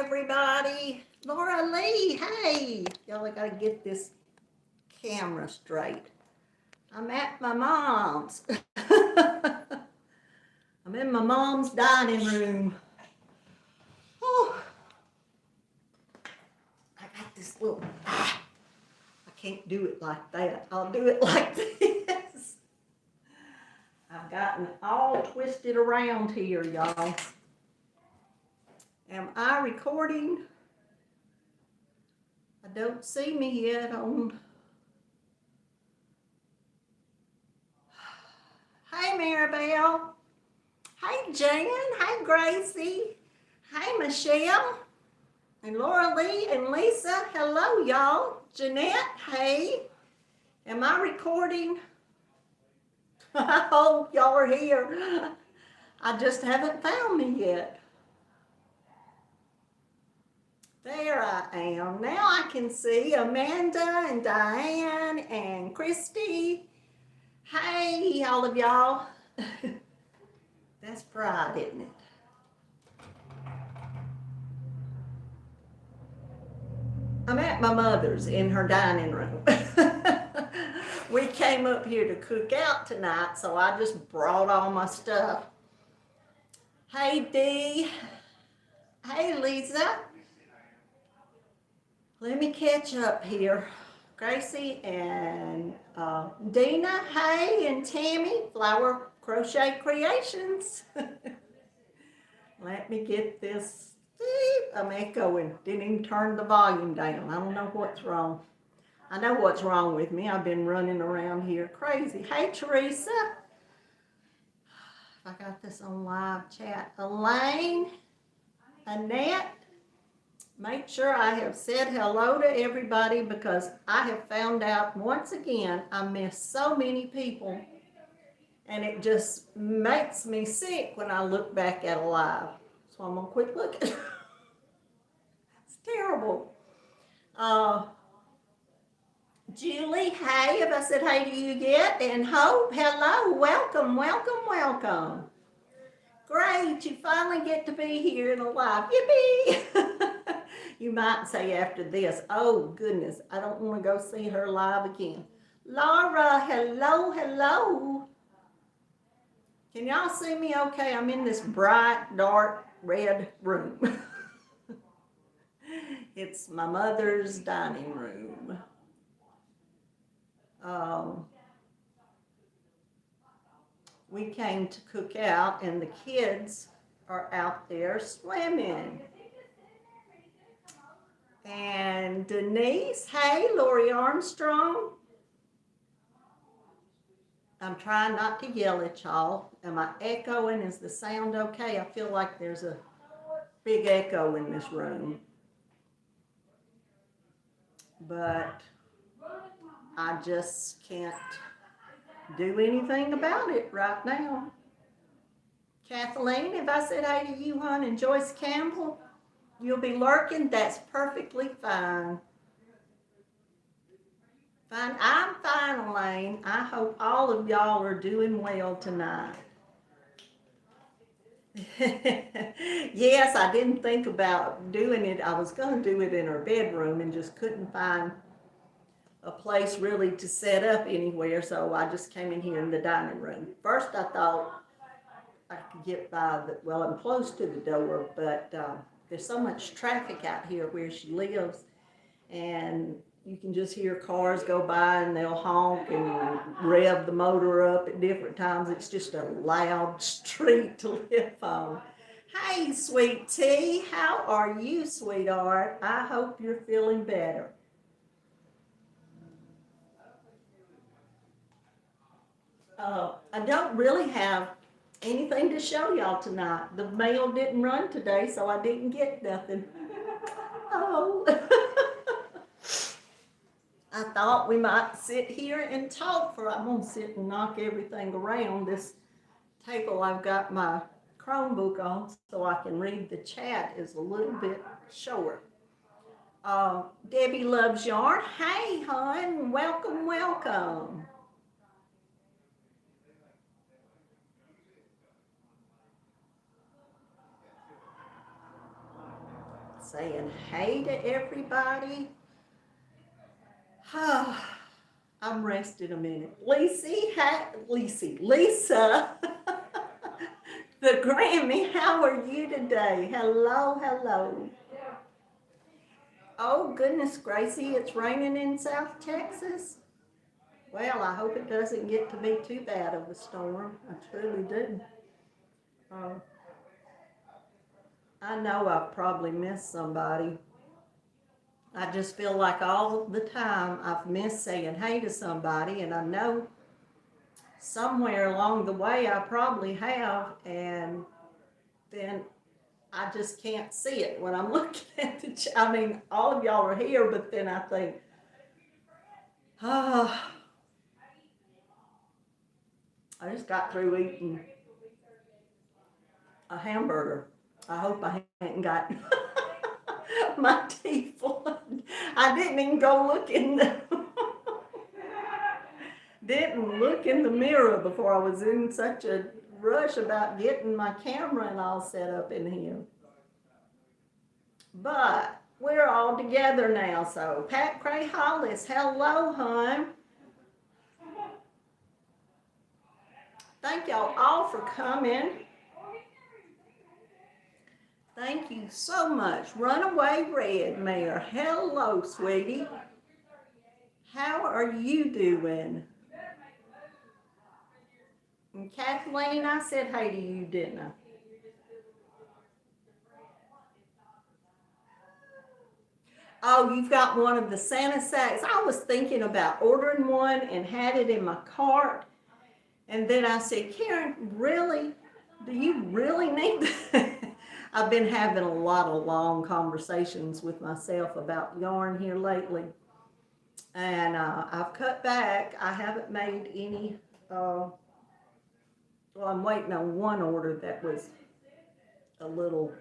everybody. Laura Lee, hey. Y'all, I gotta get this camera straight. I'm at my mom's. I'm in my mom's dining room. Oh, I got this little, I can't do it like that. I'll do it like this. I've gotten all twisted around here, y'all. Am I recording? I don't see me yet on. Hey, Maribel. Hey, Jan. Hey, Gracie. Hey, Michelle. And Laura Lee and Lisa. Hello, y'all. Jeanette, hey. Am I recording? I hope y'all are here. I just haven't found me yet. There I am. Now I can see Amanda and Diane and Christy. Hey, all of y'all. That's pride, isn't it? I'm at my mother's in her dining room. We came up here to cook out tonight, so I just brought all my stuff. Hey, Dee. Hey, Lisa. Let me catch up here. Gracie and Dina, hey, and Tammy, Flower Crochet Creations. Let me get this. I'm echoing. Didn't even turn the volume down. I don't know what's wrong. I know what's wrong with me. I've been running around here crazy. Hey, Teresa. I got this on live chat. Elaine, Annette. Make sure I have said hello to everybody because I have found out once again I miss so many people and it just makes me sick when I look back at a live. So I'm going to quit looking. It's terrible. Julie, hey, have I said hey to you yet? And Hope, hello, welcome, welcome, welcome. Great, you finally get to be here in a live. Yippee! You might say after this, oh goodness, I don't want to go see her live again. Laura, hello, hello. Can y'all see me okay? I'm in this bright, dark, red room. It's my mother's dining room. We came to cook out and the kids are out there swimming. And Denise, hey, Lori Armstrong. I'm trying not to yell at y'all. Am I echoing? Is the sound okay? I feel like there's a big echo in this room. But I just can't do anything about it right now. Kathleen, if I said hey to you, hon, and Joyce Campbell, you'll be lurking. That's perfectly fine. Fine. I'm fine, Elaine. I hope all of y'all are doing well tonight. Yes, I didn't think about doing it. I was going to do it in her bedroom and just couldn't find a place really to set up anywhere, so I just came in here in the dining room. First I thought I could get by well, I'm close to the door, but there's so much traffic out here where she lives, and you can just hear cars go by and they'll honk and rev the motor up at different times. It's just a loud street to live on. Hey, sweet tea, how are you, sweetheart? I hope you're feeling better. I don't really have anything to show y'all tonight. The mail didn't run today, so I didn't get nothing. Oh. I thought we might sit here and talk for, I'm going to sit and knock everything around. This table I've got my Chromebook on so I can read the chat is a little bit short. Debbie Loves Yarn. Hey, hon. Welcome, welcome. saying hey to everybody. I'm resting a minute. Lisa, the Grammy, how are you today? Hello, hello. Oh, goodness Gracie, it's raining in South Texas. Well, I hope it doesn't get to be too bad of a storm. I truly do. I know I've probably missed somebody. I just feel like all the time I've missed saying hey to somebody, and I know somewhere along the way I probably have, and then I just can't see it when I'm looking at the I mean, all of y'all are here, but then I think, ah, I just got through eating a hamburger. I hope I hadn't got my teeth full. I didn't even go look in the didn't look in the mirror before I was in such a rush about getting my camera and all set up in here. But we're all together now, so Pat Cray Hollis, hello, hon. Thank y'all all for coming. Thank you so much. Runaway Red Mare, hello, sweetie. How are you doing? And Kathleen, I said hey to you, didn't I? Oh, you've got one of the Santa sacks. I was thinking about ordering one and had it in my cart. And then I said, Karen, really? Do you really need that? I've been having a lot of long conversations with myself about yarn here lately. And I've cut back. I haven't made any, well, I'm waiting on one order that was a little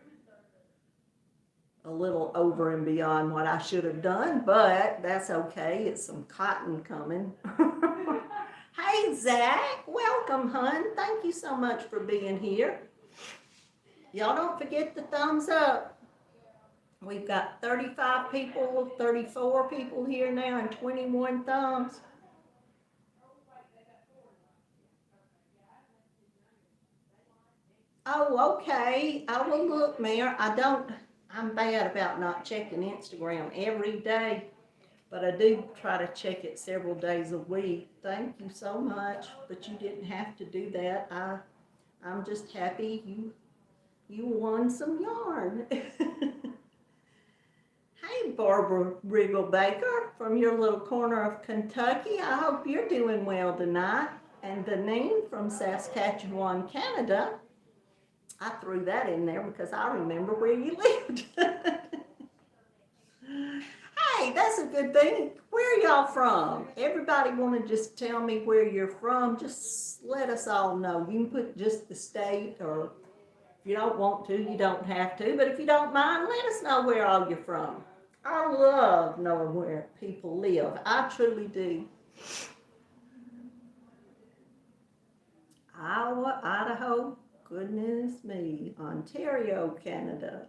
over and beyond what I should have done, but that's okay. It's some cotton coming. Hey, Zach, welcome, hun. Thank you so much for being here. Y'all don't forget the thumbs up. We've got 35 people, 34 people here now, and 21 thumbs. Oh, okay. I will look, Mayor. I'm bad about not checking Instagram every day, but I do try to check it several days a week. Thank you so much, but you didn't have to do that. I'm just happy you won some yarn. Hey, Barbara Rigglebaker from your little corner of Kentucky. I hope you're doing well tonight. And Deneen from Saskatchewan, Canada. I threw that in there because I remember where you lived. Hey, that's a good thing. Where y'all from? Everybody want to just tell me where you're from? Just let us all know. You can put just the state, or if you don't want to, you don't have to. But if you don't mind, let us know where all you're from. I love knowing where people live. I truly do. Iowa, Idaho, goodness me, Ontario, Canada,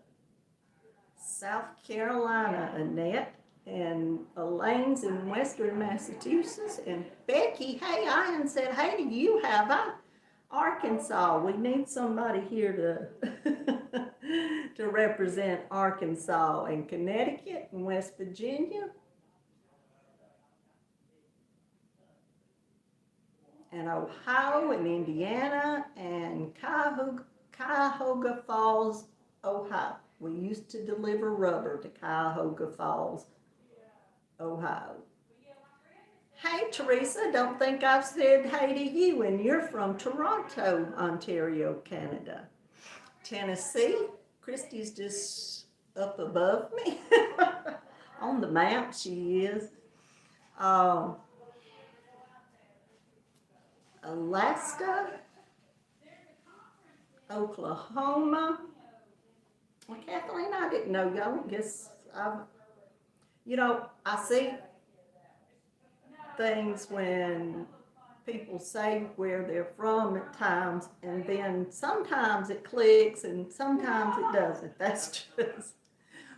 South Carolina, Annette, and Elaine's in Western Massachusetts, and Becky, hey, I hadn't said hey to you, have I? Arkansas, we need somebody here to represent Arkansas, and Connecticut, and West Virginia, and Ohio, and Indiana, and Cuyahoga Falls, Ohio. We used to deliver rubber to Cuyahoga Falls, Ohio. Hey, Teresa, don't think I've said hey to you, and you're from Toronto, Ontario, Canada. Tennessee, Christy's just up above me. On the map, she is. Alaska, Oklahoma. Well, Kathleen, I didn't know y'all. Guess I see things when people say where they're from at times, and then sometimes it clicks and sometimes it doesn't. That's just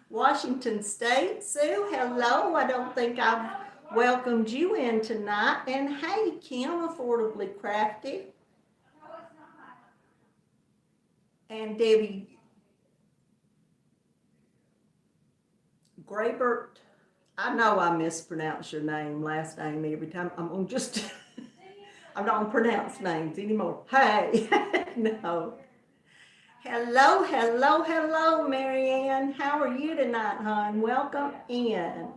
Washington State. Sue, hello. I don't think I've welcomed you in tonight. And hey, Kim, Affordably Crafty. And Debbie Graybert. I know I mispronounce your last name every time. I'm gonna just, I don't pronounce names anymore. Hey, no. Hello, hello, hello, Marianne. How are you tonight, hon? Welcome in.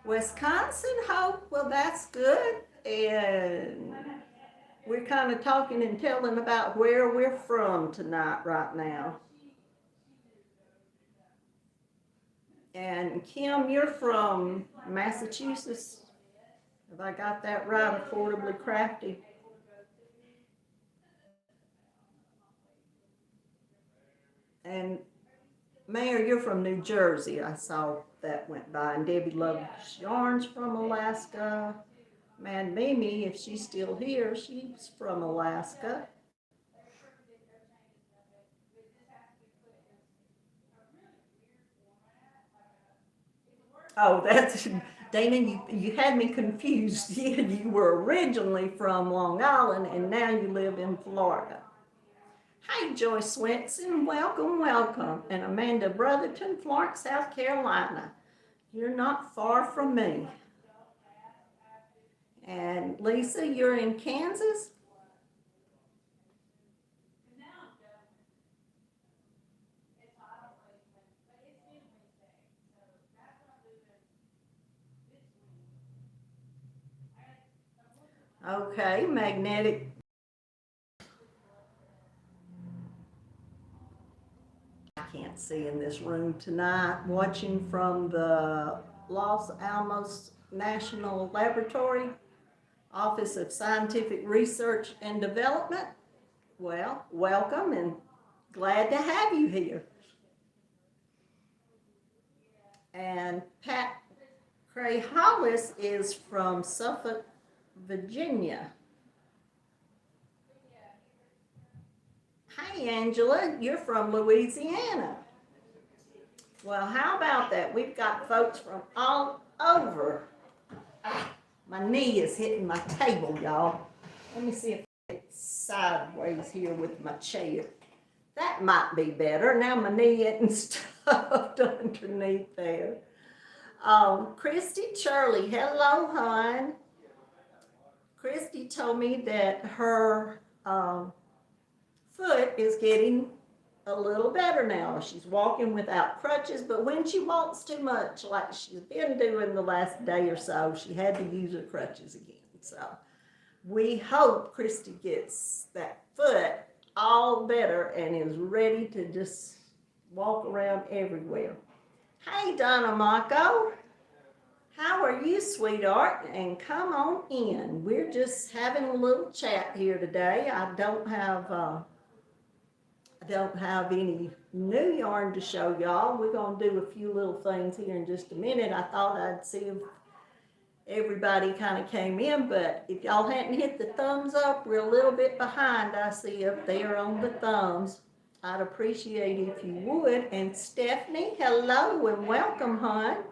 Wisconsin, Hope. Well, that's good. And we're kind of talking and telling about where we're from tonight, right now. And Kim, you're from Massachusetts. Have I got that right? Affordably Crafty. And Mayor, you're from New Jersey. I saw that went by. And Debbie Loves Yarns from Alaska. Man, Mimi, if she's still here, she's from Alaska. Oh, that's Dana. You had me confused. You were originally from Long Island, and now you live in Florida. Hi, Joyce Swenson. Welcome, welcome. And Amanda Brotherton, Florence, South Carolina. You're not far from me. And Lisa, you're in Kansas? Okay, magnetic. I can't see in this room tonight. Watching from the Los Alamos National Laboratory, Office of Scientific Research and Development. Well, welcome and glad to have you here. And Pat Cray Hollis is from Suffolk, Virginia. Hi, Angela, you're from Louisiana. Well, how about that? We've got folks from all over. My knee is hitting my table, y'all. Let me see if it's sideways here with my chair. That might be better. Now my knee isn't stuffed underneath there. Christy Shirley, hello, hon. Christy told me that her foot is getting a little better now. She's walking without crutches, but when she walks too much, like she's been doing the last day or so, she had to use her crutches again. So we hope Christy gets that foot all better and is ready to just walk around everywhere. Hey, Donna Mako. How are you, sweetheart? And come on in. We're just having a little chat here today. I don't have any new yarn to show y'all. We're going to do a few little things here in just a minute. I thought I'd see if everybody kind of came in, but if y'all hadn't hit the thumbs up, we're a little bit behind. I see up there on the thumbs. I'd appreciate it if you would. And Stephanie, hello and welcome, hon.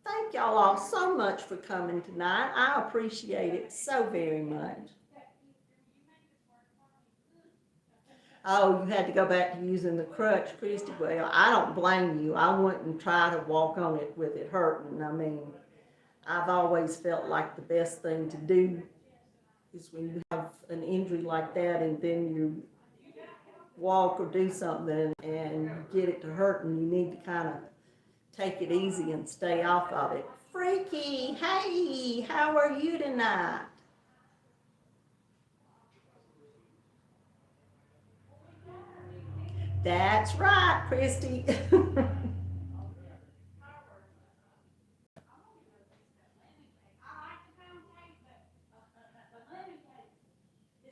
Thank y'all all so much for coming tonight. I appreciate it so very much. Oh, you had to go back to using the crutch, Christy. Well, I don't blame you. I wouldn't try to walk on it with it hurting. I mean, I've always felt like the best thing to do is when you have an injury like that and then you walk or do something and get it to hurt and you need to kind of take it easy and stay off of it. Freaky, hey, how are you tonight? That's right, Christy.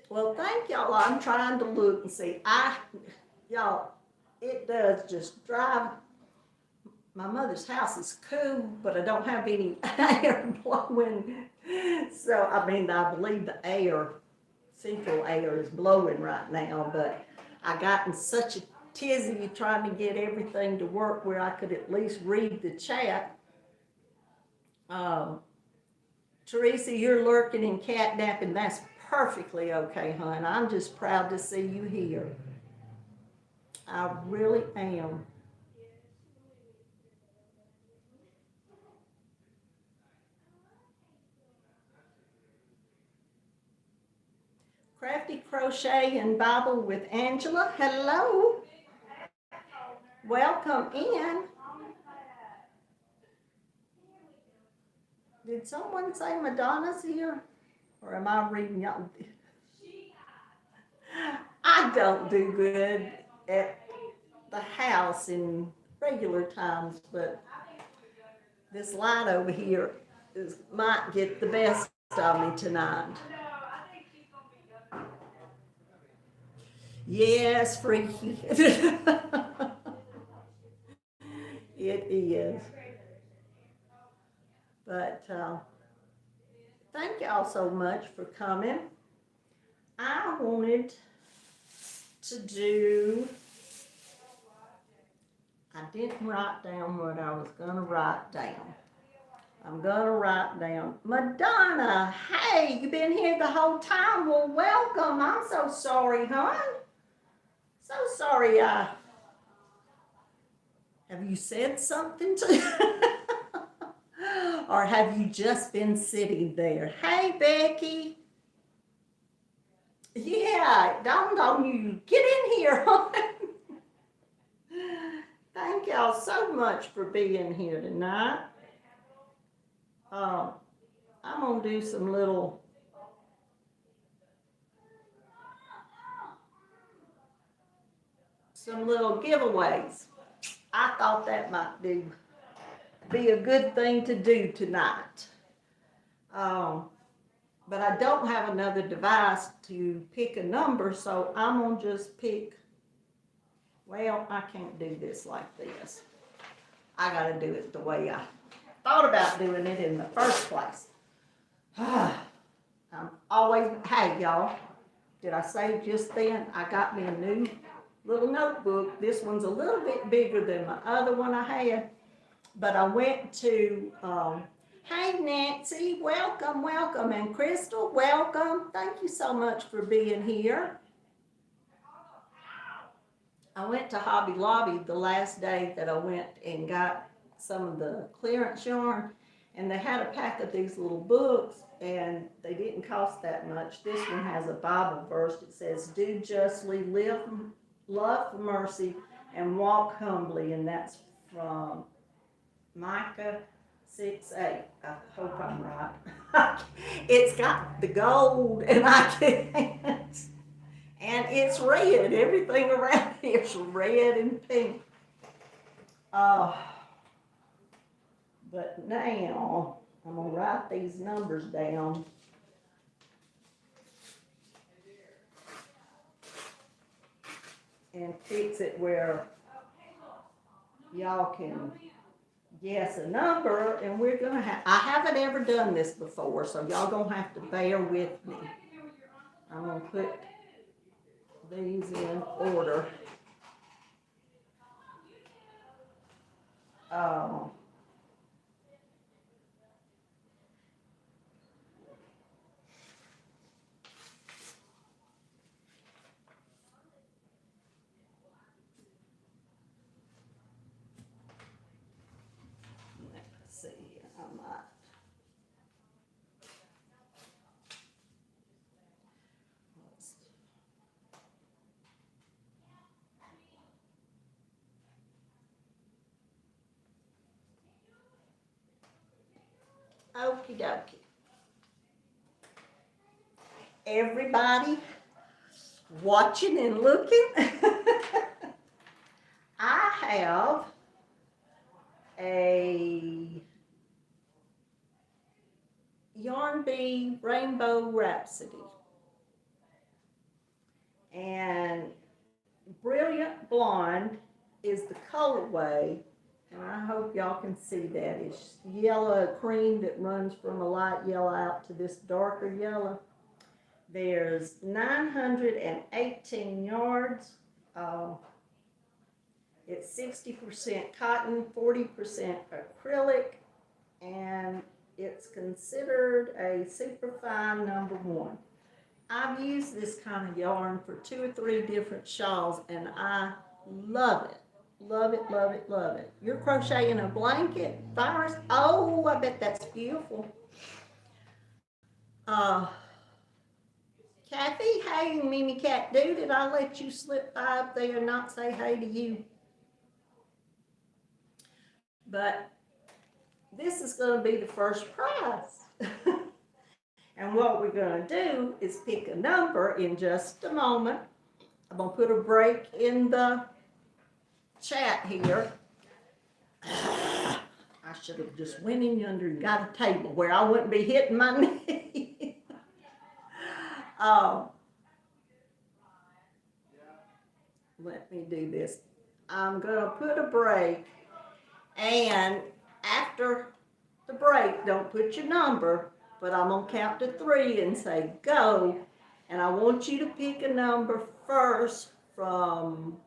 Well, thank y'all. I'm trying to look and see. Y'all, it does just drive. My mother's house is cool, but I don't have any air blowing. So, I mean, I believe the air, central air is blowing right now, but I got in such a tizzy trying to get everything to work where I could at least read the chat. Teresa, you're lurking and catnapping. That's perfectly okay, hon. I'm just proud to see you here. I really am. Crafty Crochet and Bible with Angela. Hello. Welcome in. Did someone say Madonna's here? Or am I reading y'all? I don't do good at the house in regular times, but this light over here might get the best of me tonight. Yes, freaky. It is. But thank y'all so much for coming. I wanted to do, I didn't write down what I was going to write down. I'm going to write down, Madonna, hey, you been here the whole time? Well, welcome. I'm so sorry, hon. So sorry. Have you said something to or have you just been sitting there? Hey, Becky. Yeah, dawned on you. Get in here, hon. Thank y'all so much for being here tonight. I'm going to do some little giveaways. I thought that might be a good thing to do tonight. But I don't have another device to pick a number, so I'm going to just pick, well, I can't do this like this. I got to do it the way I thought about doing it in the first place. I'm always, hey, y'all, did I say just then I got me a new little notebook. This one's a little bit bigger than my other one I had, but I went to, hey, Nancy, welcome, welcome, and Crystal, welcome. Thank you so much for being here. I went to Hobby Lobby the last day that I went and got some of the clearance yarn, and they had a pack of these little books, and they didn't cost that much. This one has a Bible verse. It says, do justly, live, love mercy, and walk humbly, and that's from Micah 6:8. I hope I'm right. It's got the gold, and I can't. And it's red. Everything around here is red and pink. But now I'm going to write these numbers down. And fix it where y'all can guess a number, and we're going to have, I haven't ever done this before, so y'all going to have to bear with me. I'm going to put these in order. Let's see, I might. Okie dokie. Everybody watching and looking. I have a Yarn Bee Rainbow Rhapsody. And Brilliant Blonde is the colorway. And I hope y'all can see that. It's yellow cream that runs from a light yellow out to this darker yellow. There's 918 yards. It's 60% cotton, 40% acrylic, and it's considered a superfine #1. I've used this kind of yarn for 2 or 3 different shawls, and I love it. Love it, love it, love it. You're crocheting a blanket, virus. Oh, I bet that's beautiful. Kathy, hey, Mimi Cat Dude, did I let you slip by up there and not say hey to you? But this is going to be the first prize. And what we're going to do is pick a number in just a moment. I'm going to put a break in the chat here. I should have just went in yonder and got a table where I wouldn't be hitting my knee. Let me do this. I'm going to put a break, and after the break, don't put your number, but I'm going to count to 3 and say go, and I want you to pick a number first from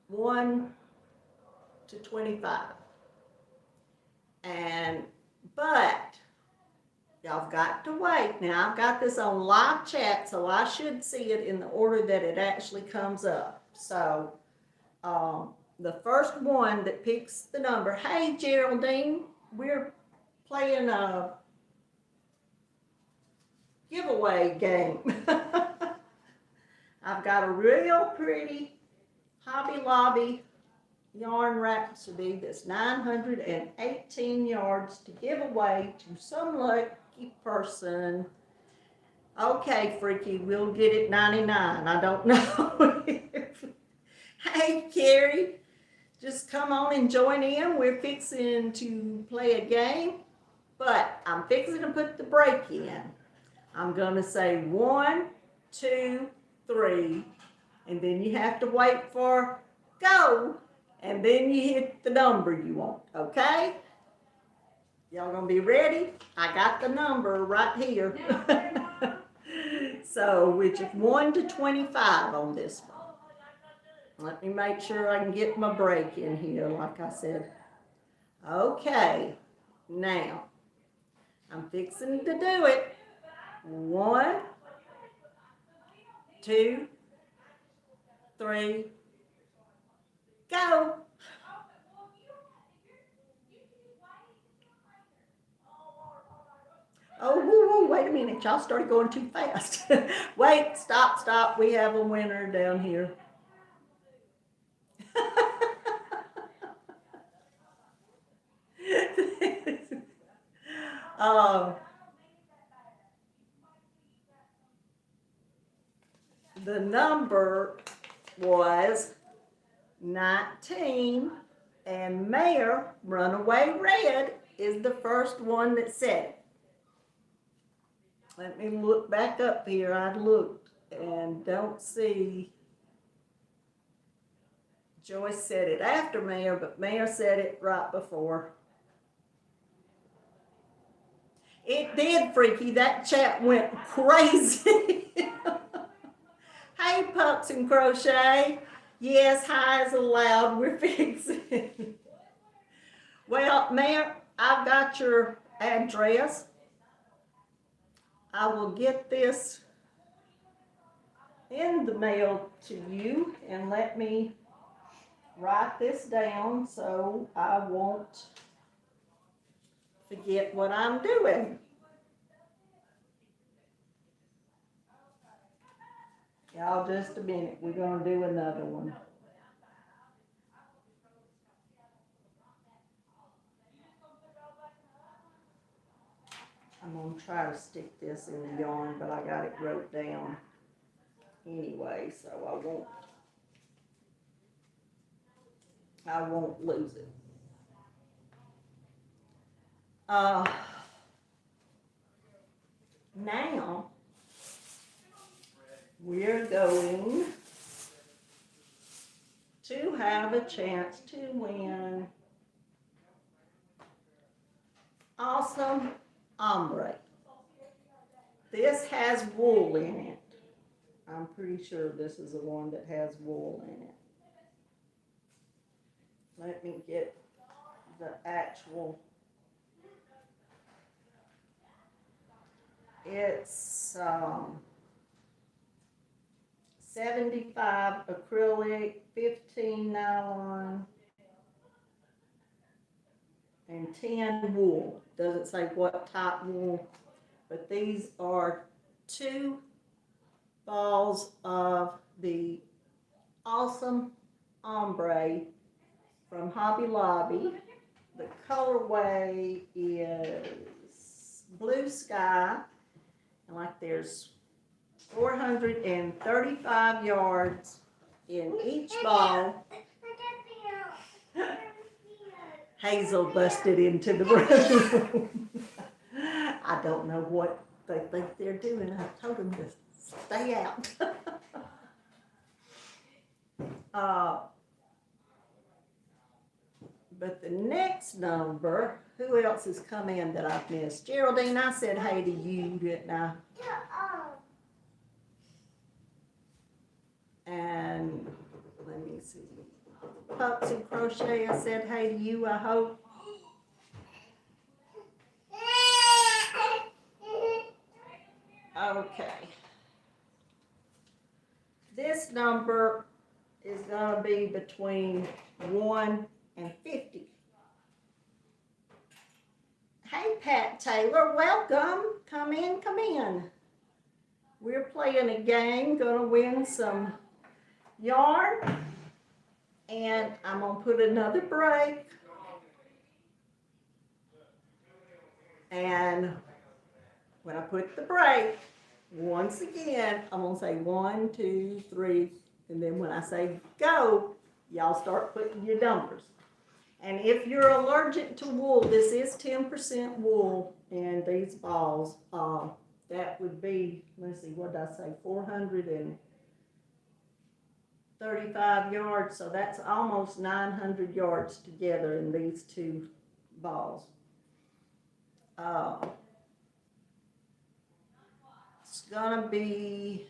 1 to 25. But y'all got to wait. Now, I've got this on live chat, so I should see it in the order that it actually comes up. So, the first one that picks the number, hey, Geraldine, we're playing a giveaway game. I've got a real pretty Hobby Lobby yarn rhapsody that's 918 yards to give away to some lucky person. Okay, Freaky, we'll get it 99. I don't know. Hey, Carrie, just come on and join in. We're fixing to play a game, but I'm fixing to put the break in. I'm going to say 1, 2, 3, and then you have to wait for go, and then you hit the number you want, okay? Y'all gonna be ready? I got the number right here. So, which is 1 to 25 on this one. Let me make sure I can get my break in here, like I said. Okay, now, I'm fixing to do it. 1, 2, 3, go. Oh, woo, woo, wait a minute. Y'all started going too fast. Wait, stop. We have a winner down here. The number was 19, and Mayor Runaway Red is the first one that said it. Let me look back up here. I looked and don't see. Joyce said it after Mayor, but Mayor said it right before. It did, Freaky. That chat went crazy. Hey, Pups and Crochet. Yes, hi is allowed. We're fixing. Well, Mayor, I've got your address. I will get this in the mail to you, and let me write this down so I won't forget what I'm doing. Y'all, just a minute. We're going to do another one. I'm going to try to stick this in the yarn, but I got it wrote down anyway, so I won't lose it. Now, we're going to have a chance to win awesome ombre. This has wool in it. I'm pretty sure this is the one that has wool in it. let me get the actual, it's 75 acrylic, 15 nylon, and 10 wool. Doesn't say what type wool, but these are 2 balls of the awesome ombre from Hobby Lobby. The colorway is Blue Sky, and like there's 435 yards in each ball. Hazel busted into the room. I don't know what they think they're doing. I told them to stay out. But the next number, who else has come in that I've missed? Geraldine, I said hey to you, didn't I? And let me see. Pups and Crochet, I said hey to you, I hope. Okay. This number is going to be between 1 and 50. Hey, Pat Taylor, welcome. Come in, come in. We're playing a game, going to win some yarn. And I'm going to put another break. And when I put the break, once again, I'm going to say 1, 2, 3, and then when I say go, y'all start putting your numbers. And if you're allergic to wool, this is 10% wool in these balls. That would be, let's see, what did I say, 435 yards, so that's almost 900 yards together in these 2 balls. It's gonna be,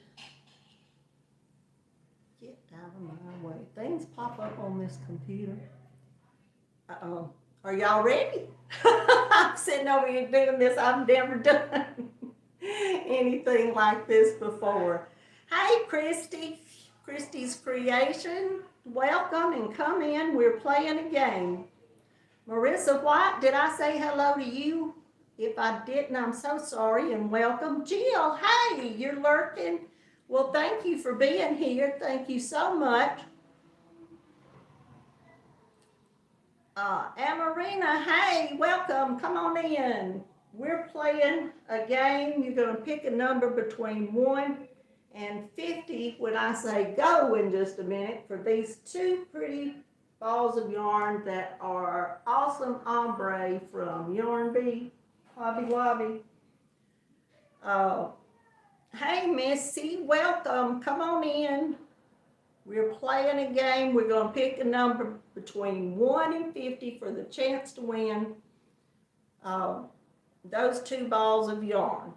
get out of my way. Things pop up on this computer. Uh-oh. Are y'all ready? I'm sitting over here doing this. I've never done anything like this before. Hey, Christy. Christy's Creation. Welcome and come in. We're playing a game. Marissa White, did I say hello to you? If I didn't, I'm so sorry, and welcome. Jill, hey, you're lurking. Well, thank you for being here. Thank you so much. Amarina, hey, welcome. Come on in. We're playing a game. You're going to pick a number between 1 and 50 when I say go in just a minute for these 2 pretty balls of yarn that are awesome ombre from Yarn Bee, Hobby Lobby. Hey, Missy, welcome. Come on in. We're playing a game. We're going to pick a number between 1 and 50 for the chance to win those 2 balls of yarn.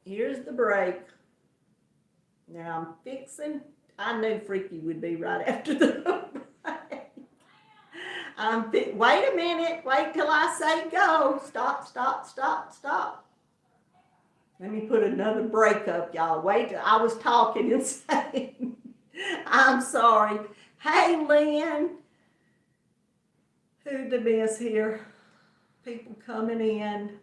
Here's the break. Now I'm fixing. I knew Freaky would be right after the break. Wait a minute. Wait till I say go. Stop, stop, stop, stop. Let me put another break up, y'all. Wait till I was talking and saying. I'm sorry. Hey, Lynn. Who did miss here? People coming in.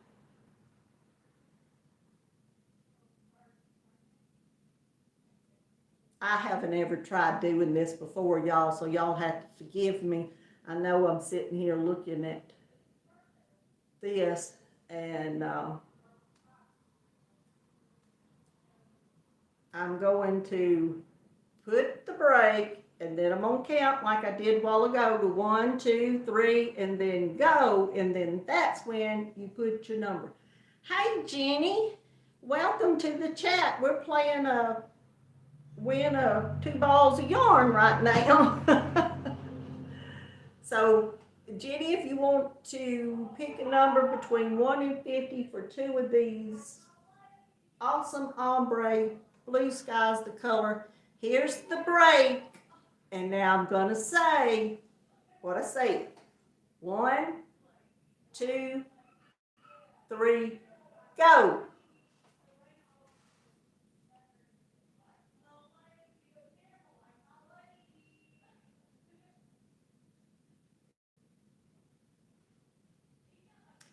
I haven't ever tried doing this before, y'all, so y'all have to forgive me. I know I'm sitting here looking at this, and I'm going to put the break, and then I'm going to count like I did a while ago to 1, 2, 3, and then go, and then that's when you put your number. Hey, Jenny, welcome to the chat. We're playing a win 2 balls of yarn right now. So, Jenny, if you want to pick a number between 1 and 50 for 2 of these awesome ombre, Blue Sky's the color. Here's the break, and now I'm going to say what I say. 1, 2, 3, go.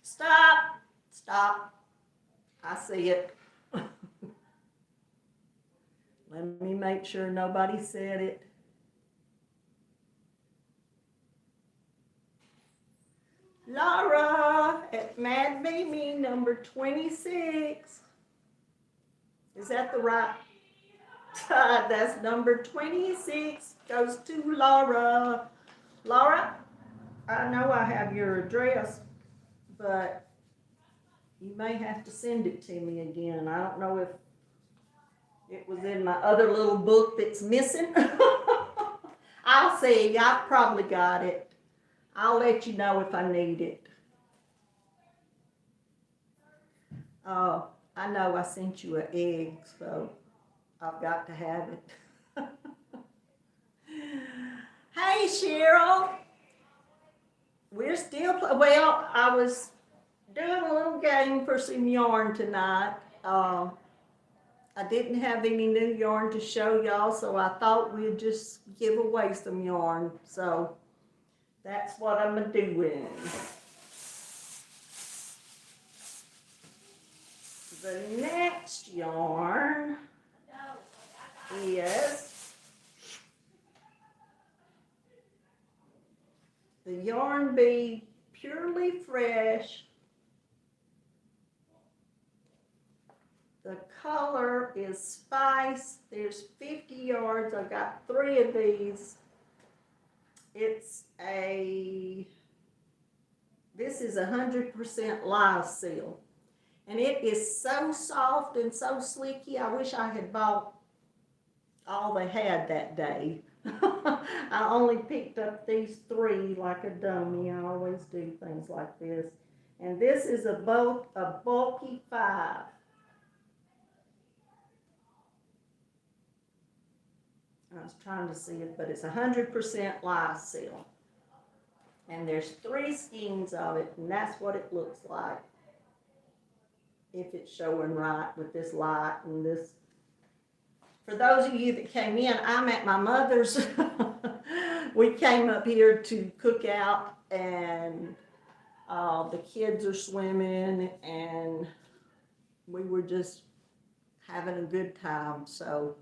Stop, stop. I see it. Let me make sure nobody said it. Laura at Mad Mimi number 26. Is that the right? That's number 26. Goes to Laura. Laura, I know I have your address, but you may have to send it to me again. I don't know if it was in my other little book that's missing. I'll see. I've probably got it. I'll let you know if I need it. Oh, I know I sent you an egg, so I've got to have it. Hey, Cheryl. We're still, well, I was doing a little game for some yarn tonight. I didn't have any new yarn to show y'all, so I thought we'd just give away some yarn. So that's what I'm doing. The next yarn is the Yarn Bee Purely Fresh. The color is Spice. There's 50 yards. I've got 3 of these. This is 100% live seal. And it is so soft and so slicky. I wish I had bought all they had that day. I only picked up these 3 like a dummy. I always do things like this. And this is a bulky 5. I was trying to see it, but it's 100% live seal. And there's 3 skeins of it, and that's what it looks like. If it's showing right with this light and this. For those of you that came in, I'm at my mother's. We came up here to cook out, and the kids are swimming, and we were just having a good time. So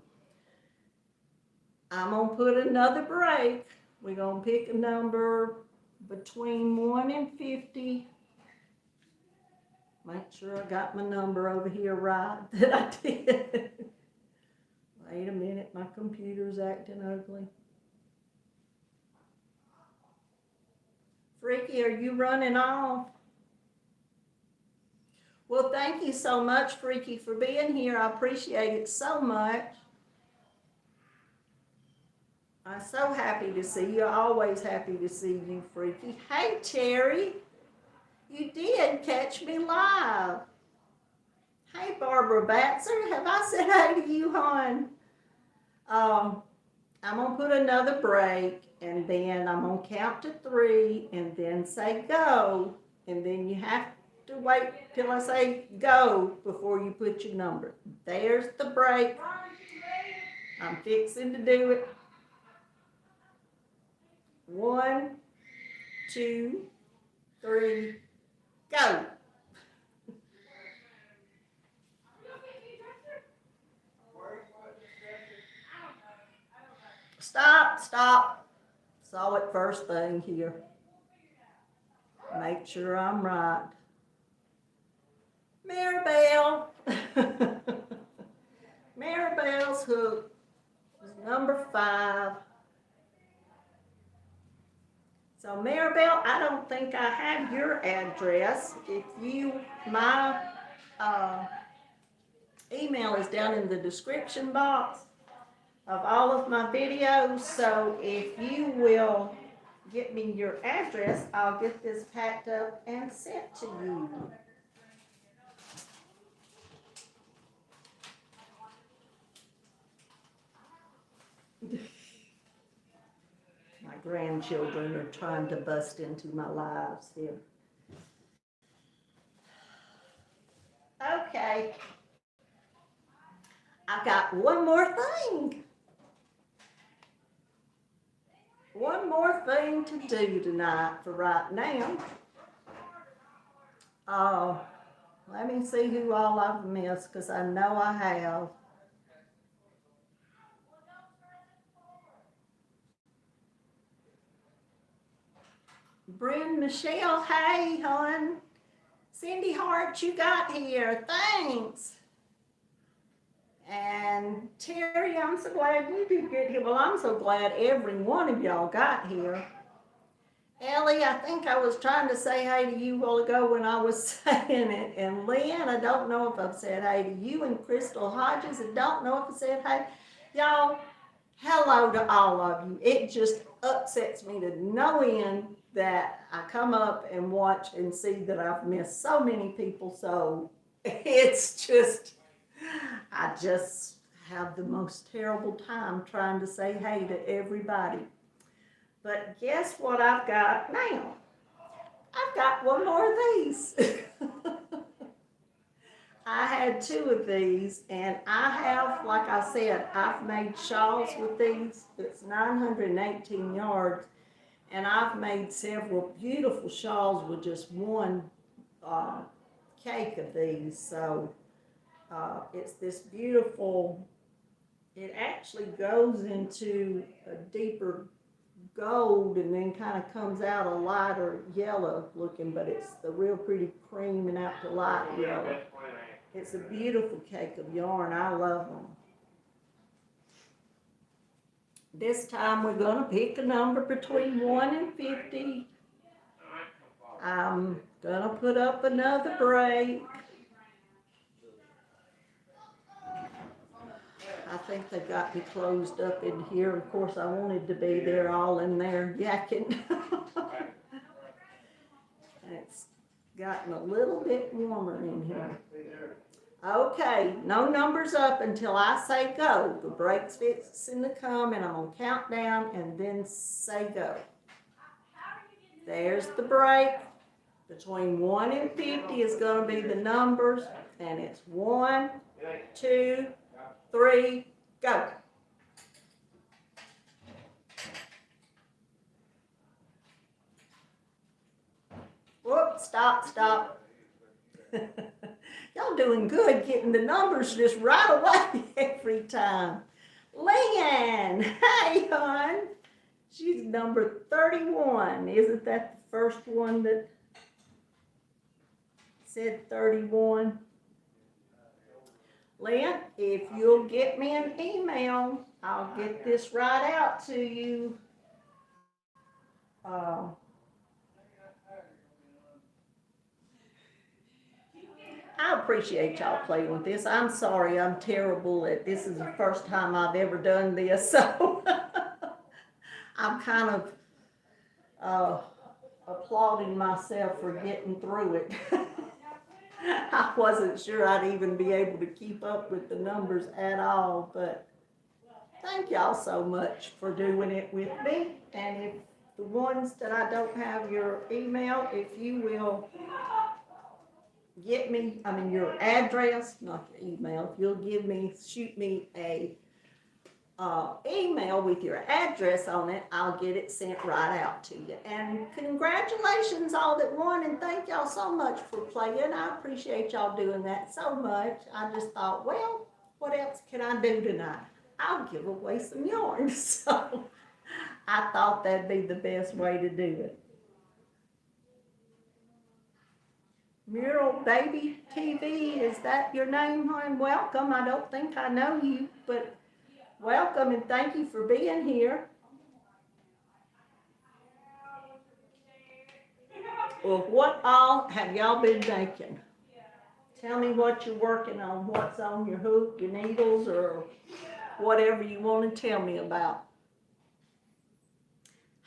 I'm going to put another break. We're going to pick a number between 1 and 50. Make sure I got my number over here right that I did. Wait a minute, my computer's acting ugly. Freaky, are you running off? Well, thank you so much, Freaky, for being here. I appreciate it so much. I'm so happy to see you. Always happy to see you, Freaky. Hey, Terry. You did catch me live. Hey, Barbara Batzer. Have I said hi to you, hon? I'm going to put another break, and then I'm going to count to 3, and then say go. And then you have to wait till I say go before you put your number. There's the break. I'm fixing to do it. 1, 2, 3, go. Stop. Saw it first thing here. Make sure I'm right. Maribel. Maribel's hook is number 5. So Maribel, I don't think I have your address. My email is down in the description box of all of my videos. So if you will get me your address, I'll get this packed up and sent to you. My grandchildren are trying to bust into my lives here. Okay. I've got one more thing. One more thing to do tonight for right now. Let me see who all I've missed, because I know I have. Bryn Michelle, hey, hon. Cindy Hart, you got here. Thanks. And Terry, I'm so glad you did get here. Well, I'm so glad every one of y'all got here. Ellie, I think I was trying to say hey to you a while ago when I was saying it. And Lynn, I don't know if I've said hey to you. And Crystal Hodges, I don't know if I said hey. Y'all, hello to all of you. It just upsets me to no end that I come up and watch and see that I've missed so many people. So it's just, I just have the most terrible time trying to say hey to everybody. But guess what I've got now? I've got one more of these. I had two of these, and I have, like I said, I've made shawls with these. It's 918 yards, and I've made several beautiful shawls with just one cake of these. So it's this beautiful, it actually goes into a deeper gold and then kind of comes out a lighter yellow looking, but it's the real pretty cream and out to light yellow. It's a beautiful cake of yarn. I love them. This time we're going to pick a number between 1 and 50. I'm going to put up another break. I think they got me closed up in here. Of course, I wanted to be there all in there yakking. It's gotten a little bit warmer in here. Okay, no numbers up until I say go. The break's fixing to come, and I'm going to count down and then say go. There's the break. Between 1 and 50 is going to be the numbers, and it's 1, 2, 3, go. Whoop, stop. Y'all doing good getting the numbers just right away every time. Leanne, hey, hon. She's number 31. Isn't that the first one that said 31? Lynn, if you'll get me an email, I'll get this right out to you. I appreciate y'all playing with this. I'm sorry, I'm terrible at this. Is the first time I've ever done this, so I'm kind of applauding myself for getting through it. I wasn't sure I'd even be able to keep up with the numbers at all, but thank y'all so much for doing it with me. And if the ones that I don't have your email, if you will get me, your address, not your email, if you'll shoot me a email with your address on it, I'll get it sent right out to you. And congratulations all that won, and thank y'all so much for playing. I appreciate y'all doing that so much. I just thought, well, what else can I do tonight? I'll give away some yarn. So I thought that'd be the best way to do it. Mural Baby TV, is that your name, hon? Welcome. I don't think I know you, but welcome and thank you for being here. Well, what all have y'all been making? Tell me what you're working on, what's on your hook, your needles, or whatever you want to tell me about.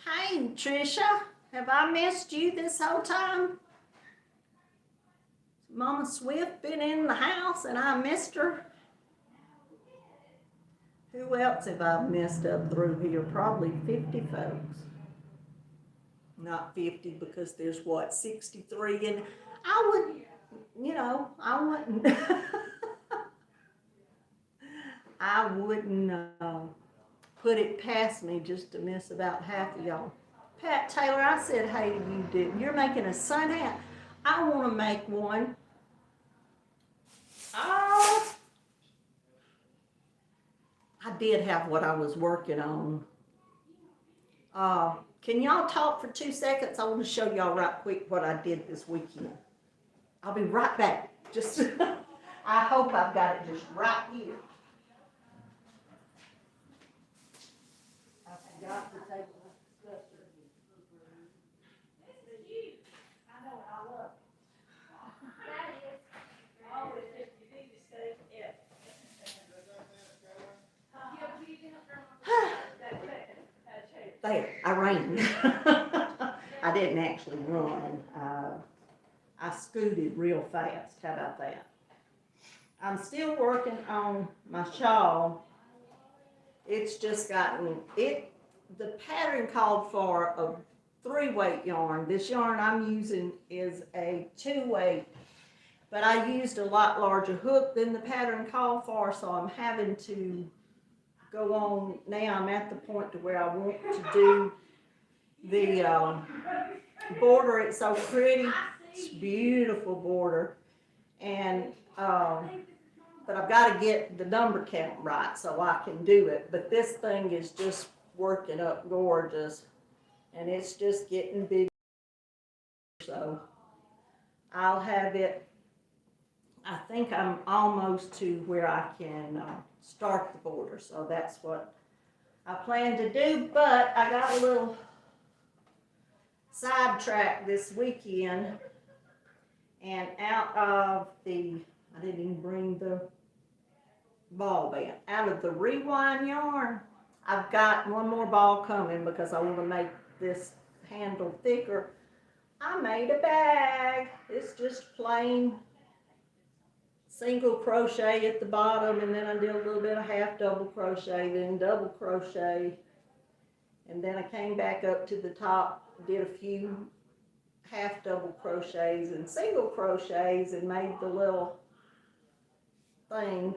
Hey, Tricia, have I missed you this whole time? Mama Swift been in the house and I missed her? Who else have I missed up through here? Probably 50 folks. not 50, because there's what, 63, and I would, you know, I wouldn't, I wouldn't put it past me just to miss about half of y'all. Pat Taylor, I said hey to you, dude. You're making a sun hat. I want to make one. Oh, I did have what I was working on. Can y'all talk for 2 seconds? I want to show y'all right quick what I did this weekend. I'll be right back. Just, I hope I've got it just right here. I forgot to take my stuff. I know I love it. That is. Oh, it's just, you need to stay. Yeah. There, I ran. I didn't actually run. I scooted real fast. How about that? I'm still working on my shawl. It's just gotten, the pattern called for a 3-weight yarn. This yarn I'm using is a 2-weight, but I used a lot larger hook than the pattern called for, so I'm having to go on. Now I'm at the point to where I want to do the border. It's so pretty. It's beautiful border, and but I've got to get the number count right so I can do it. But this thing is just working up gorgeous, and it's just getting bigger. So I'll have it. I think I'm almost to where I can start the border. So that's what I plan to do. But I got a little sidetracked this weekend, and out of the, I didn't even bring the ball band, out of the rewind yarn, I've got one more ball coming because I want to make this handle thicker. I made a bag. It's just plain single crochet at the bottom, and then I did a little bit of half double crochet, then double crochet, and then I came back up to the top, did a few half double crochets and single crochets, and made the little thing.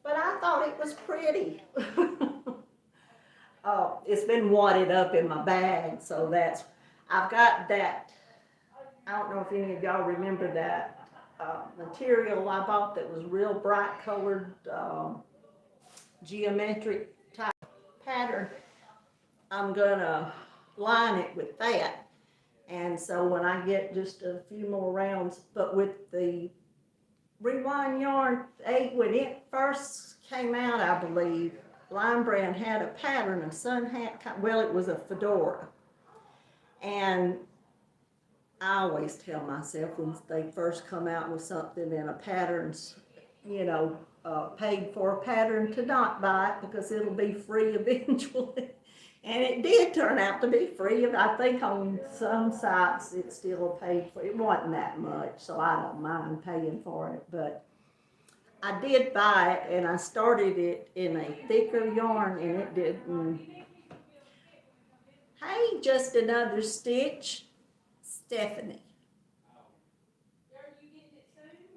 But I thought it was pretty. It's been wadded up in my bag, so that's, I've got that. I don't know if any of y'all remember that material I bought that was real bright colored, geometric type pattern. I'm gonna line it with that, and so when I get just a few more rounds, but with the rewind yarn, when it first came out, I believe Lime Brand had a pattern, a sun hat, well, it was a fedora, and I always tell myself when they first come out with something and a pattern's, you know, paid for a pattern, to not buy it because it'll be free eventually. And it did turn out to be free. I think on some sites it's still paid for. It wasn't that much, so I don't mind paying for it. But I did buy it, and I started it in a thicker yarn, and it didn't. Hey, just another stitch. Stephanie.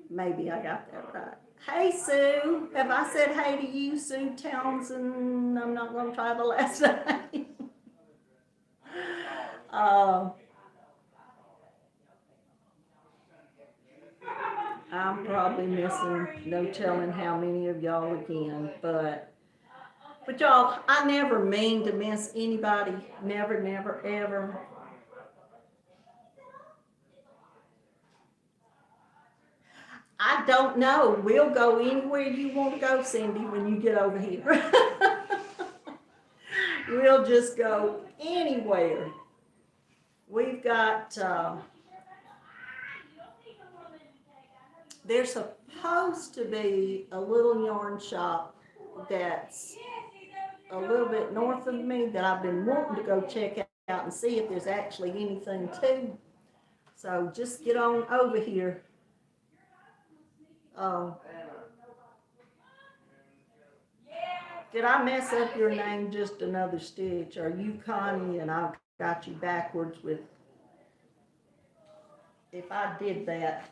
Maybe I got that right. Hey, Sue. Have I said hey to you, Sue Townsend? I'm not going to try the last name. I'm probably missing no telling how many of y'all again, but y'all, I never mean to miss anybody. Never, never, ever. I don't know. We'll go anywhere you want to go, Cindy, when you get over here. We'll just go anywhere. We've got, there's supposed to be a little yarn shop that's a little bit north of me that I've been wanting to go check out and see if there's actually anything to. So just get on over here. Did I mess up your name? Just another stitch? Are you Connie? And I've got you backwards with if I did that,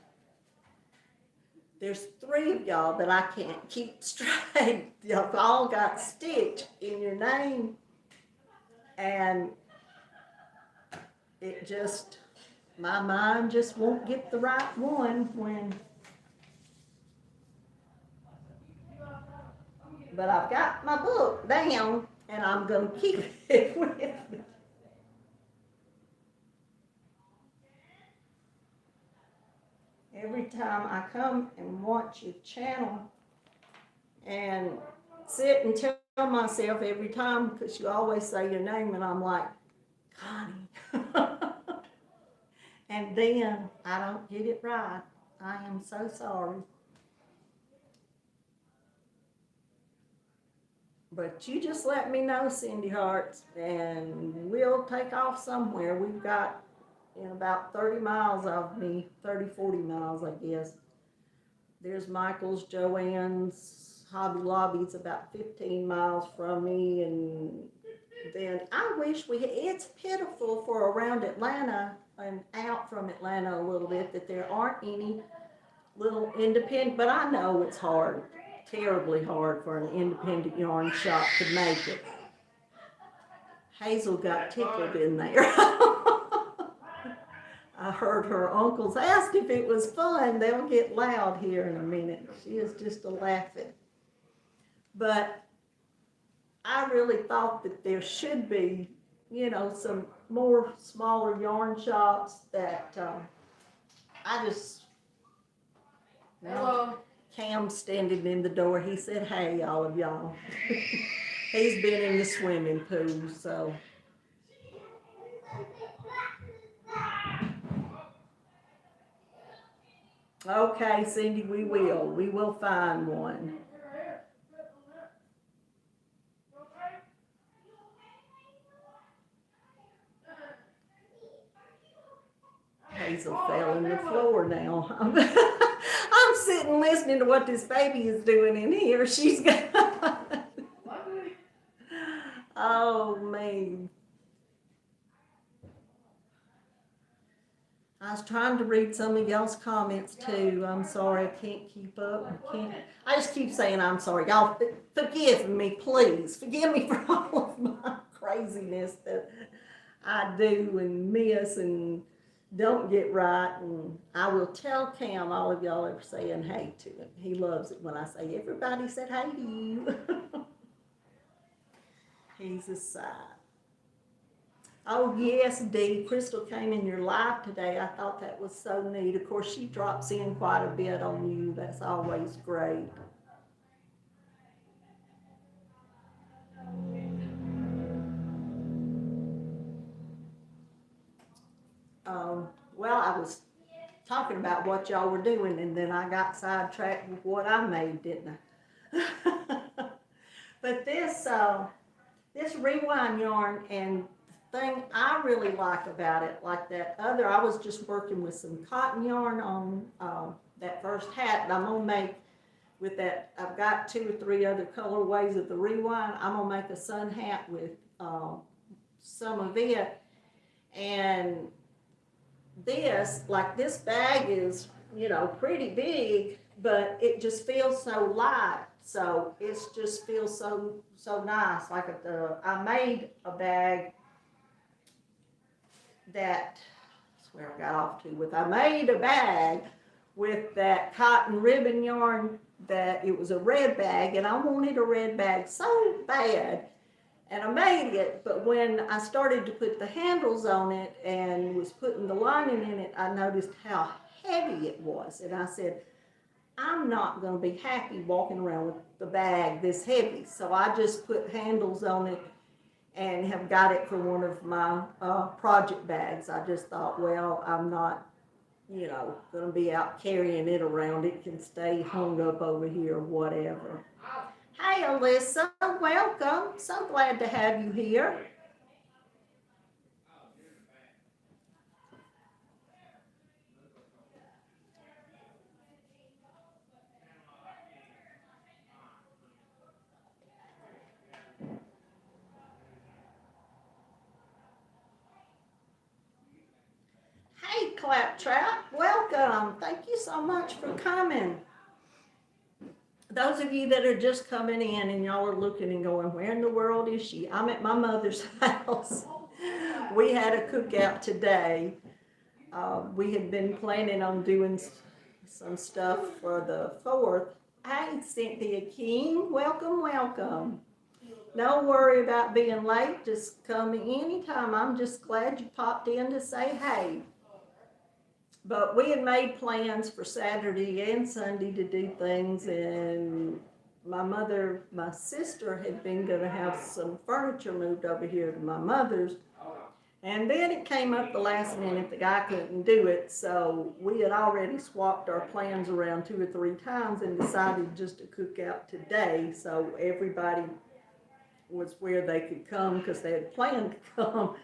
there's 3 of y'all that I can't keep straight. Y'all all got Stitch in your name, and it just, my mind just won't get the right one when, but I've got my book down, and I'm gonna keep it with me. Every time I come and watch your channel and sit and tell myself every time, because you always say your name, and I'm like, Connie. And then I don't get it right. I am so sorry. But you just let me know, Cindy Hearts, and we'll take off somewhere. We've got in about 30 miles of me, 30, 40 miles, I guess. There's Michael's, Joanne's, Hobby Lobby's about 15 miles from me, and then I wish it's pitiful for around Atlanta and out from Atlanta a little bit that there aren't any little independent, but I know it's hard, terribly hard for an independent yarn shop to make it. Hazel got tickled in there. I heard her uncles ask if it was fun. They'll get loud here in a minute. She is just a laughing. But I really thought that there should be, you know, some more smaller yarn shops that I just, Hello. Cam's standing in the door. He said, hey, all of y'all. He's been in the swimming pool, so. Okay, Cindy, we will find one. Hazel fell on the floor now. I'm sitting listening to what this baby is doing in here. She's got, oh man. I was trying to read some of y'all's comments too. I'm sorry, I can't keep up. I just keep saying I'm sorry. Y'all forgive me, please. Forgive me for all of my craziness that I do and miss and don't get right. And I will tell Cam all of y'all are saying hey to him. He loves it when I say everybody said hey to you. He's a sight. Oh, yes, Dee. Crystal came in your live today. I thought that was so neat. Of course, she drops in quite a bit on you. That's always great. Well, I was talking about what y'all were doing, and then I got sidetracked with what I made, didn't I? But this rewind yarn, and thing I really like about it, like that other, I was just working with some cotton yarn on that first hat, and I'm gonna make with that, I've got 2 or 3 other colorways of the rewind. I'm gonna make a sun hat with some of it, and this, like this bag is, you know, pretty big, but it just feels so light. So it just feels so nice. Like I made a bag that, that's where I got off to with. I made a bag with that cotton ribbon yarn that it was a red bag, and I wanted a red bag so bad. And I made it, but when I started to put the handles on it and was putting the lining in it, I noticed how heavy it was. And I said, I'm not going to be happy walking around with the bag this heavy. So I just put handles on it and have got it for one of my project bags. I just thought, well, I'm not, you know, going to be out carrying it around. It can stay hung up over here or whatever. Hey, Alyssa, welcome. So glad to have you here. Hey, Claptrap, welcome. Thank you so much for coming. Those of you that are just coming in and y'all are looking and going, where in the world is she? I'm at my mother's house. We had a cookout today. We had been planning on doing some stuff for the 4th. Hey, Cynthia King, welcome, welcome. Don't worry about being late. Just come anytime. I'm just glad you popped in to say hey. But we had made plans for Saturday and Sunday to do things, and my sister had been going to have some furniture moved over here to my mother's. And then it came up the last minute, the guy couldn't do it, so we had already swapped our plans around 2 or 3 times and decided just to cook out today, so everybody was where they could come because they had planned to come.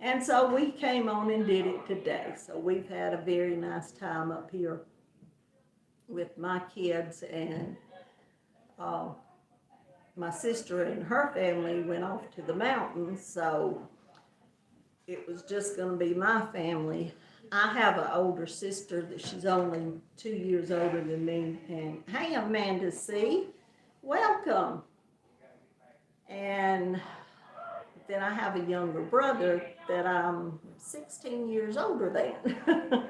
And so we came on and did it today. So we've had a very nice time up here with my kids, and my sister and her family went off to the mountains, so it was just going to be my family. I have an older sister that she's only 2 years older than me. And hey, Amanda C., welcome. And then I have a younger brother that I'm 16 years older than.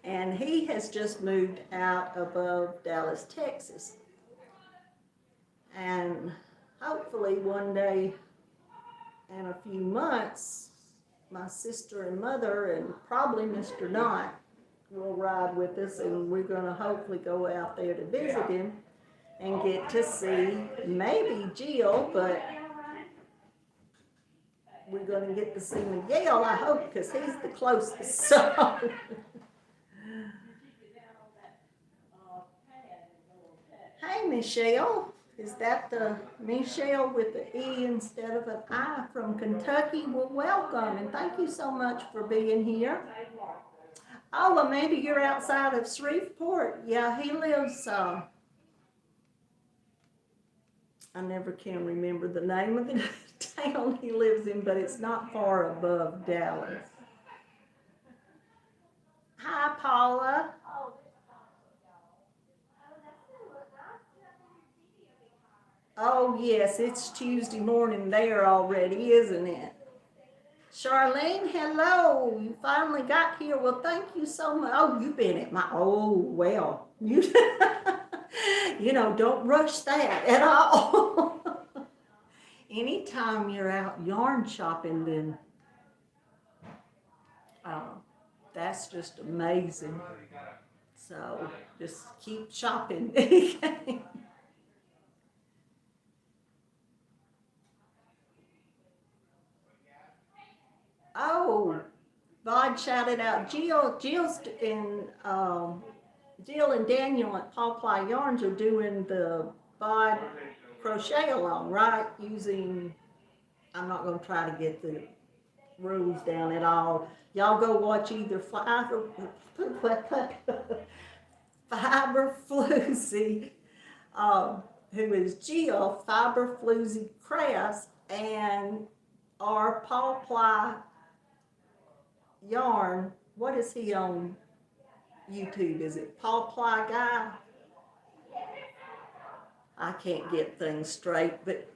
And he has just moved out above Dallas, Texas. And hopefully one day in a few months, my sister and mother and probably Mr. Knott will ride with us, and we're going to hopefully go out there to visit him and get to see maybe Jill, but we're going to get to see Miguel, I hope, because he's the closest. So. Hey, Michelle. Is that the Michelle with the E instead of an I from Kentucky? Well, welcome, and thank you so much for being here. Oh, well, maybe you're outside of Shreveport. Yeah, he lives, I never can remember the name of the town he lives in, but it's not far above Dallas. Hi, Paula. Oh, yes, it's Tuesday morning there already, isn't it? Charlene, hello. You finally got here. Well, thank you so much. Oh, you've been at my, oh, well, you don't rush that at all. Anytime you're out yarn shopping, then that's just amazing. So just keep shopping. Oh, Vod shouted out, Jill and Daniel at Paul Ply Yarns are doing the Vod crochet along, right? Using, I'm not going to try to get the rules down at all. Y'all go watch either Fiber Floozy, who is Jill, Fiber Floozy Crafts, and or Paul Ply Yarn. What is he on YouTube? Is it Paul Ply Guy? I can't get things straight, but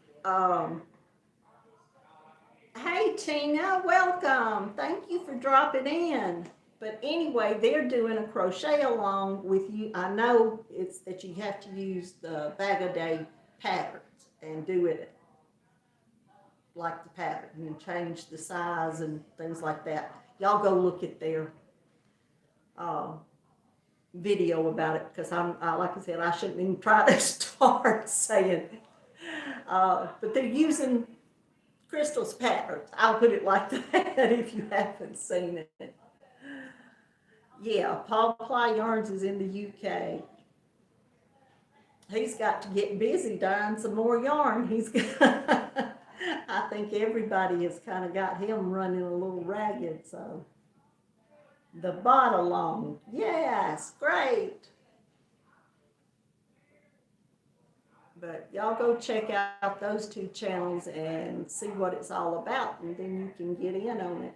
hey Tina, welcome. Thank you for dropping in. But anyway, they're doing a crochet along with you. I know it's that you have to use the Bag a Day patterns and do it like the pattern and change the size and things like that. Y'all go look at their video about it, because like I said, I shouldn't even try to start saying it. But they're using Crystal's patterns. I'll put it like that if you haven't seen it. Yeah, Paul Ply Yarns is in the UK. He's got to get busy dyeing some more yarn. I think everybody has kind of got him running a little ragged, so. The bot along, yes, great. But y'all go check out those 2 channels and see what it's all about, and then you can get in on it.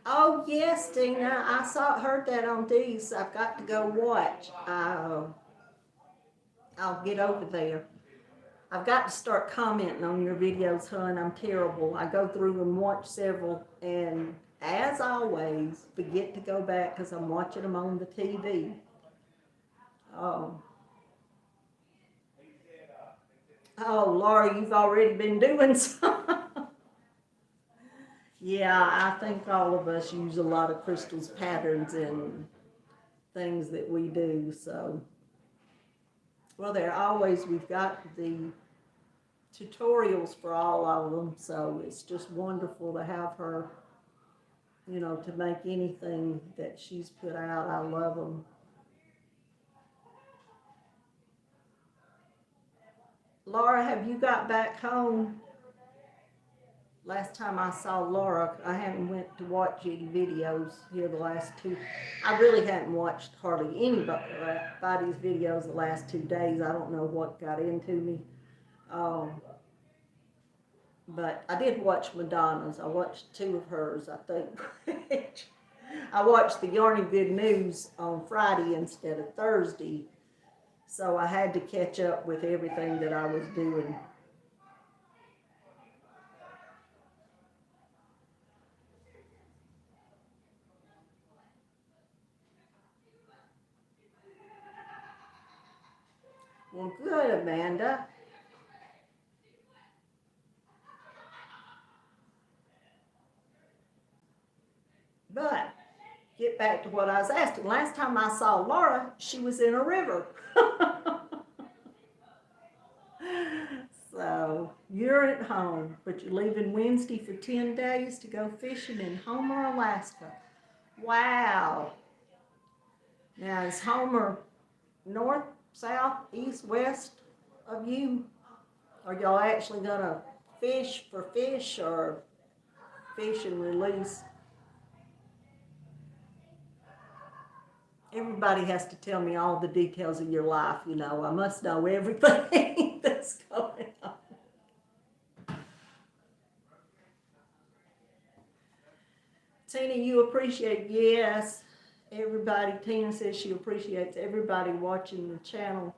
Oh yes, Tina, heard that on D's. I've got to go watch. I'll get over there. I've got to start commenting on your videos, hon. I'm terrible. I go through and watch several, and as always, forget to go back because I'm watching them on the TV. Oh, oh, Laura, you've already been doing some. Yeah, I think all of us use a lot of Crystal's patterns and things that we do. So, well, we've got the tutorials for all of them. So it's just wonderful to have her, to make anything that she's put out. I love them. Laura, have you got back home? Last time I saw Laura, I hadn't went to watch any videos here the last two. I really hadn't watched hardly anybody's videos the last 2 days. I don't know what got into me. But I did watch Madonna's. I watched 2 of hers, I think. I watched the Yarny Good News on Friday instead of Thursday. So I had to catch up with everything that I was doing. Well, good, Amanda. But get back to what I was asking. Last time I saw Laura, she was in a river. So you're at home, but you're leaving Wednesday for 10 days to go fishing in Homer, Alaska. Wow. Now, is Homer north, south, east, west of you? Are y'all actually going to fish for fish or fish and release? Everybody has to tell me all the details of your life, I must know everything that's going on. Tina, you appreciate, yes, everybody. Tina says she appreciates everybody watching the channel,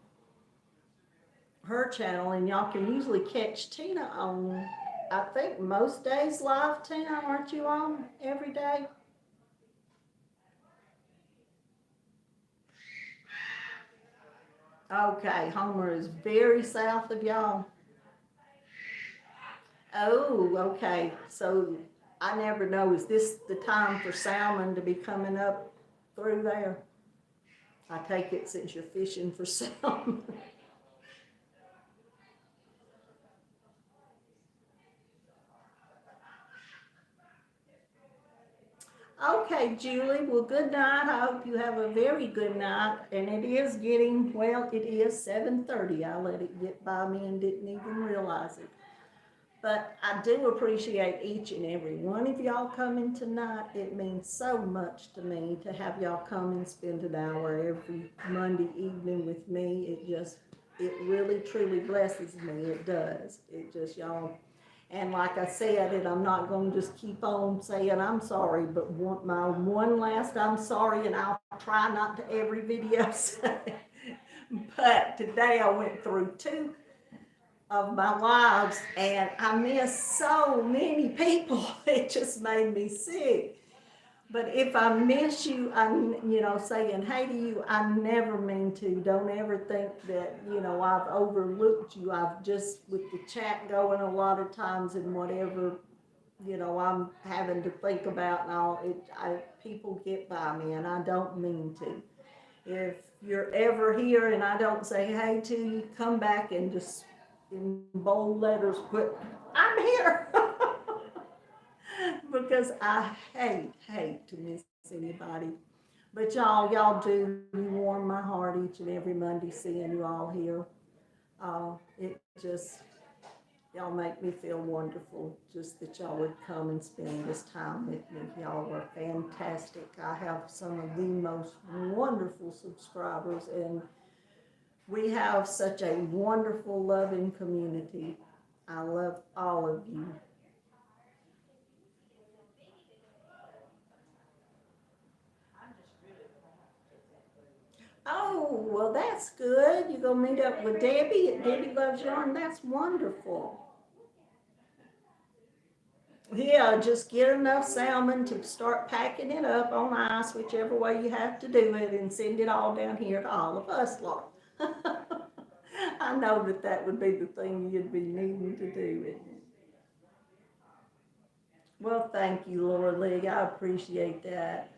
her channel, and y'all can usually catch Tina on, I think, most days live. Tina, aren't you on every day? Okay, Homer is very south of y'all. Oh, okay. So I never know. Is this the time for salmon to be coming up through there? I take it since you're fishing for salmon. Okay, Julie. Well, good night. I hope you have a very good night. And it is getting, well, it is 7:30. I let it get by me and didn't even realize it. But I do appreciate each and every one of y'all coming tonight. It means so much to me to have y'all come and spend an hour every Monday evening with me. It really, truly blesses me. It does. It just, y'all. And like I said, and I'm not going to just keep on saying I'm sorry, but my one last I'm sorry, and I'll try not to every video say. But today I went through 2 of my lives and I missed so many people. It just made me sick. But if I miss you, I'm, saying hey to you, I never mean to. Don't ever think that, I've overlooked you. I've just, with the chat going a lot of times and whatever, I'm having to think about and all, people get by me and I don't mean to. If you're ever here and I don't say hey to you, come back and just in bold letters put, I'm here. Because I hate to miss anybody. But y'all do warm my heart each and every Monday seeing you all here. It just, y'all make me feel wonderful just that y'all would come and spend this time with me. Y'all are fantastic. I have some of the most wonderful subscribers and we have such a wonderful, loving community. I love all of you. Oh, well, that's good. You're going to meet up with Debbie at Debbie Loves Yarn. That's wonderful. Yeah, just get enough salmon to start packing it up on ice, whichever way you have to do it, and send it all down here to all of us, Lord. I know that that would be the thing you'd be needing to do, isn't it? Well, thank you, Laura Lee. I appreciate that.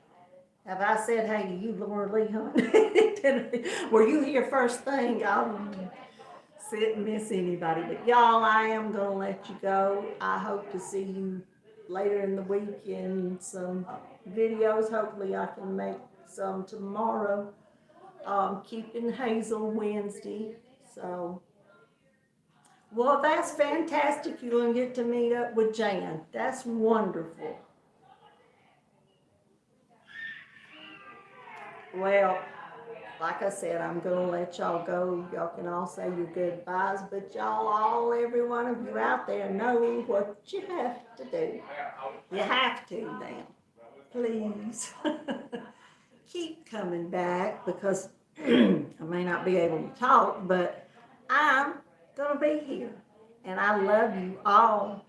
Have I said hey to you, Laura Lee, honey? Were you here first thing? I'll sit and miss anybody. But y'all, I am going to let you go. I hope to see you later in the week in some videos. Hopefully I can make some tomorrow. Keeping Hazel Wednesday. So, well, that's fantastic. You're going to get to meet up with Jan. That's wonderful. Well, like I said, I'm going to let y'all go. Y'all can all say your goodbyes, but every one of you out there know what you have to do. You have to now. Please. Keep coming back because I may not be able to talk, but I'm going to be here. And I love you all.